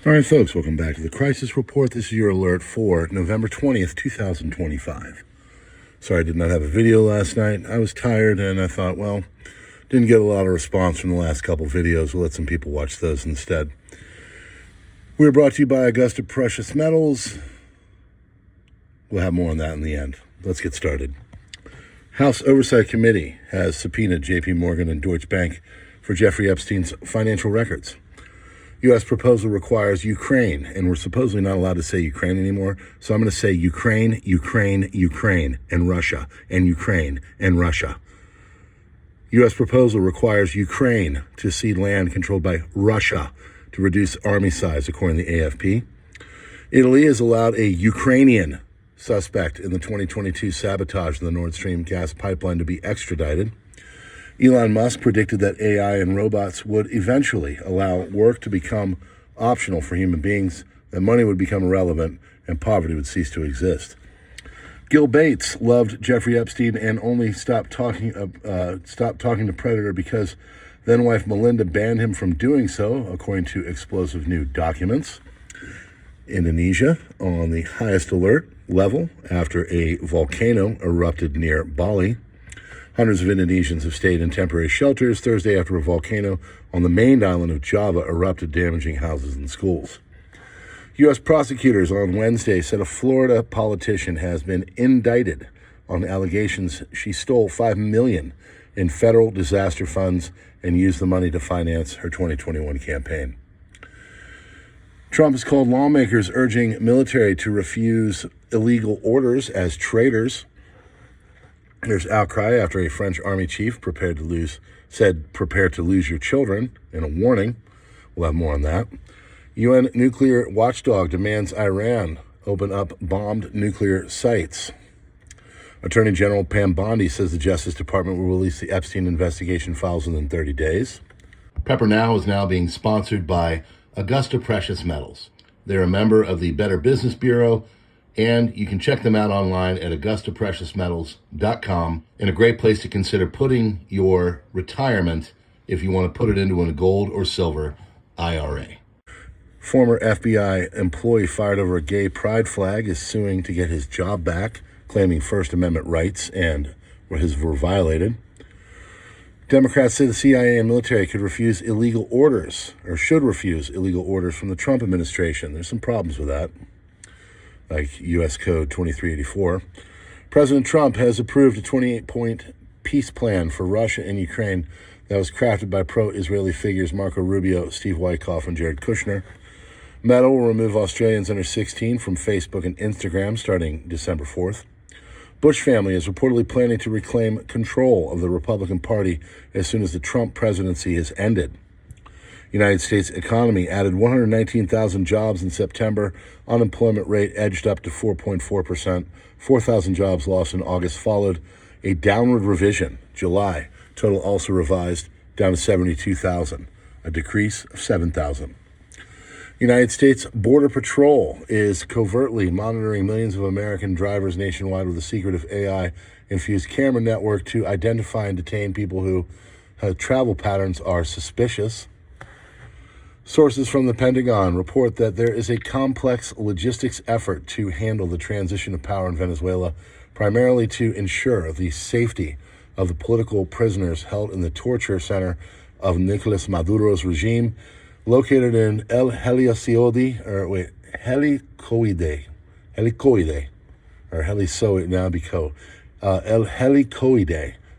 All right, folks, welcome back to the Crisis Report. This is your alert for November 20th, 2025. Sorry I did not have a video last night. I was tired, and I thought, well, didn't get a lot of response from the last couple videos. We'll let some people watch those instead. We're brought to you by Augusta Precious Metals. We'll have more on that in the end. Let's get started. House Oversight Committee has subpoenaed J.P. Morgan and Deutsche Bank for Jeffrey Epstein's financial records. U.S. proposal requires Ukraine, and we're supposedly not allowed to say Ukraine anymore, so I'm going to say Ukraine, Ukraine, Ukraine, and Russia, and Ukraine, and Russia. U.S. proposal requires Ukraine to cede land controlled by Russia to reduce army size, according to the AFP. Italy has allowed a Ukrainian suspect in the 2022 sabotage of the Nord Stream gas pipeline to be extradited. Elon Musk predicted that AI and robots would eventually allow work to become optional for human beings, that money would become irrelevant, and poverty would cease to exist. Gil Bates loved Jeffrey Epstein and only stopped talking to Predator because then-wife Melinda banned him from doing so, according to explosive new documents. Indonesia on the highest alert level after a volcano erupted near Bali. Hundreds of Indonesians have stayed in temporary shelters Thursday after a volcano on the main island of Java erupted, damaging houses and schools. U.S. prosecutors on Wednesday said a Florida politician has been indicted on allegations she stole $5 million in federal disaster funds and used the money to finance her 2021 campaign. Trump has called lawmakers urging military to refuse illegal orders as traitors. There's outcry after a French army chief said prepare to lose your children in a warning. We'll have more on that. UN nuclear watchdog demands Iran open up bombed nuclear sites. Attorney General Pam Bondi says the Justice Department will release the Epstein investigation files within 30 days. PrepperNow is now being sponsored by Augusta Precious Metals. They're a member of the Better Business Bureau, and you can check them out online at AugustaPreciousMetals.com, and a great place to consider putting your retirement if you want to put it into a gold or silver IRA. Former FBI employee fired over a gay pride flag is suing to get his job back, claiming First Amendment rights were violated. Democrats say the CIA and military should refuse illegal orders from the Trump administration. There's some problems with that, like U.S. Code 2384. President Trump has approved a 28-point peace plan for Russia and Ukraine that was crafted by pro-Israeli figures Marco Rubio, Steve Witkoff, and Jared Kushner. Meta will remove Australians under 16 from Facebook and Instagram starting December 4th. Bush family is reportedly planning to reclaim control of the Republican Party as soon as the Trump presidency has ended. United States economy added 119,000 jobs in September. Unemployment rate edged up to 4.4%. 4,000 jobs lost in August followed a downward revision. July total also revised down to 72,000, a decrease of 7,000. United States Border Patrol is covertly monitoring millions of American drivers nationwide with a secretive AI-infused camera network to identify and detain people whose travel patterns are suspicious. Sources from the Pentagon report that there is a complex logistics effort to handle the transition of power in Venezuela, primarily to ensure the safety of the political prisoners held in the torture center of Nicolas Maduro's regime, located in El Helicoide,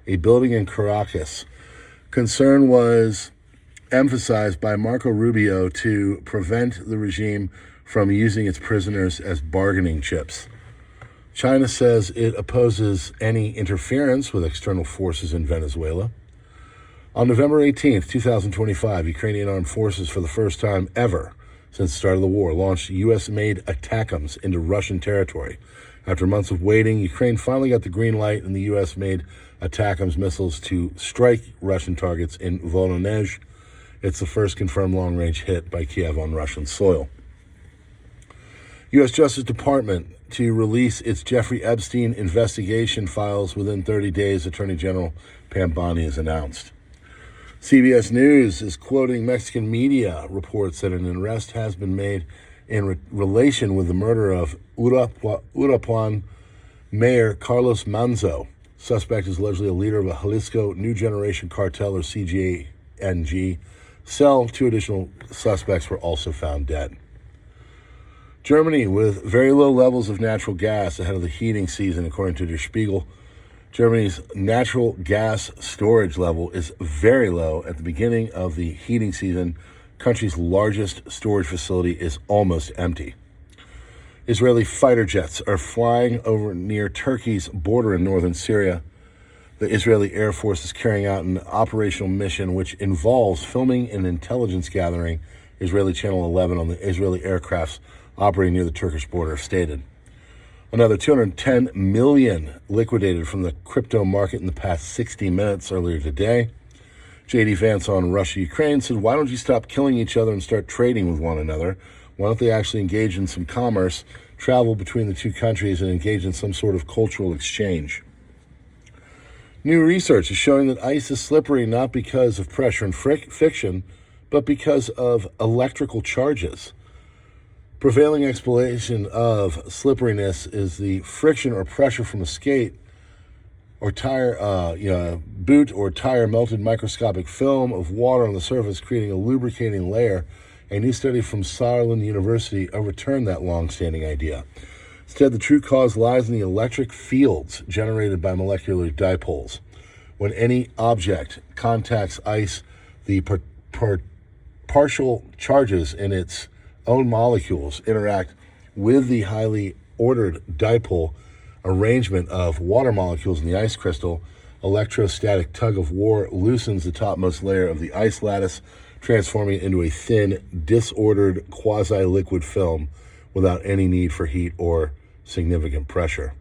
a building in Caracas. Concern was emphasized by Marco Rubio to prevent the regime from using its prisoners as bargaining chips. China says it opposes any interference with external forces in Venezuela. On November 18th, 2025, Ukrainian armed forces, for the first time ever since the start of the war, launched U.S.-made ATACMS into Russian territory. After months of waiting, Ukraine finally got the green light, and the U.S.-made ATACMS missiles to strike Russian targets in Voronezh. It's the first confirmed long-range hit by Kiev on Russian soil. U.S. Justice Department to release its Jeffrey Epstein investigation files within 30 days, Attorney General Pam Bondi has announced. CBS News is quoting Mexican media reports that an arrest has been made in relation with the murder of Uruapan Mayor Carlos Manzo. Suspect is allegedly a leader of a Jalisco New Generation Cartel, or CJNG. Cell. 2 additional suspects were also found dead. Germany, with very low levels of natural gas ahead of the heating season, according to Der Spiegel. Germany's natural gas storage level is very low at the beginning of the heating season. Country's largest storage facility is almost empty. Israeli fighter jets are flying over near Turkey's border in northern Syria. The Israeli Air Force is carrying out an operational mission which involves filming and intelligence gathering, Israeli Channel 11 on the Israeli aircrafts operating near the Turkish border stated. Another 210 million liquidated from the crypto market in the past 60 minutes earlier today. J.D. Vance on Russia-Ukraine said, why don't you stop killing each other and start trading with one another? Why don't they actually engage in some commerce, travel between the two countries, and engage in some sort of cultural exchange? New research is showing that ice is slippery not because of pressure and friction, but because of electrical charges. Prevailing explanation of slipperiness is the friction or pressure from a skate or tire, boot or tire melted microscopic film of water on the surface, creating a lubricating layer. A new study from Saarland University overturned that long-standing idea. Instead, the true cause lies in the electric fields generated by molecular dipoles. When any object contacts ice, the partial charges in its own molecules interact with the highly ordered dipole arrangement of water molecules in the ice crystal. Electrostatic tug of war loosens the topmost layer of the ice lattice, transforming it into a thin, disordered, quasi-liquid film without any need for heat or significant pressure.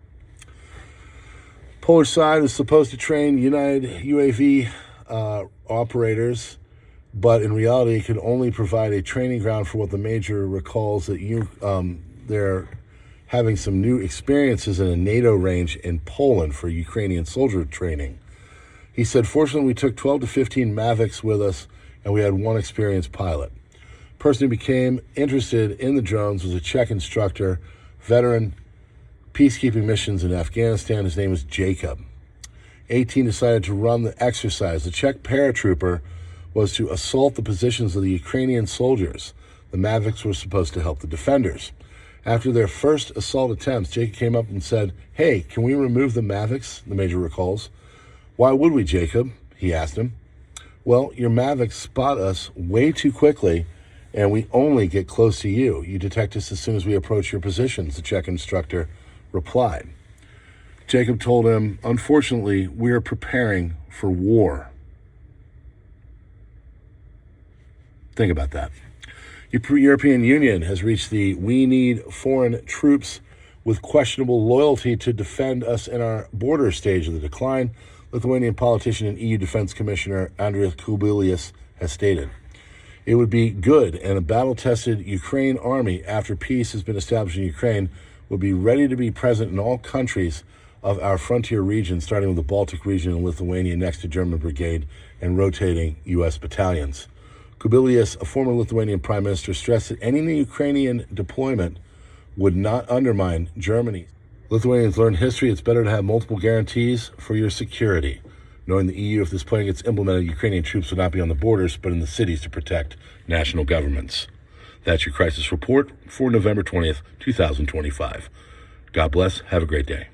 Polish side is supposed to train United UAV operators, but in reality it could only provide a training ground for what the major recalls that they're having some new experiences in a NATO range in Poland for Ukrainian soldier training. He said, fortunately, we took 12 to 15 Mavics with us, and we had one experienced pilot. The person who became interested in the drones was a Czech instructor, veteran peacekeeping missions in Afghanistan. His name is Jacob. 18 decided to run the exercise. The Czech paratrooper was to assault the positions of the Ukrainian soldiers. The Mavics were supposed to help the defenders. After their first assault attempts, Jacob came up and said, hey, can we remove the Mavics? The major recalls. Why would we, Jacob? He asked him. Well, your Mavics spot us way too quickly, and we only get close to you. You detect us as soon as we approach your positions, the Czech instructor replied. Jacob told him, unfortunately, we are preparing for war. Think about that. The European Union has reached the we need foreign troops with questionable loyalty to defend us in our border stage of the decline, Lithuanian politician and EU Defense Commissioner Andrius Kubilius has stated. It would be good, and a battle-tested Ukraine army, after peace has been established in Ukraine, would be ready to be present in all countries of our frontier region, starting with the Baltic region and Lithuania next to German brigade and rotating U.S. battalions. Kubilius, a former Lithuanian prime minister, stressed that any Ukrainian deployment would not undermine Germany. Lithuanians learned history. It's better to have multiple guarantees for your security. Knowing the EU, if this plan gets implemented, Ukrainian troops would not be on the borders, but in the cities to protect national governments. That's your crisis report for November 20th, 2025. God bless. Have a great day.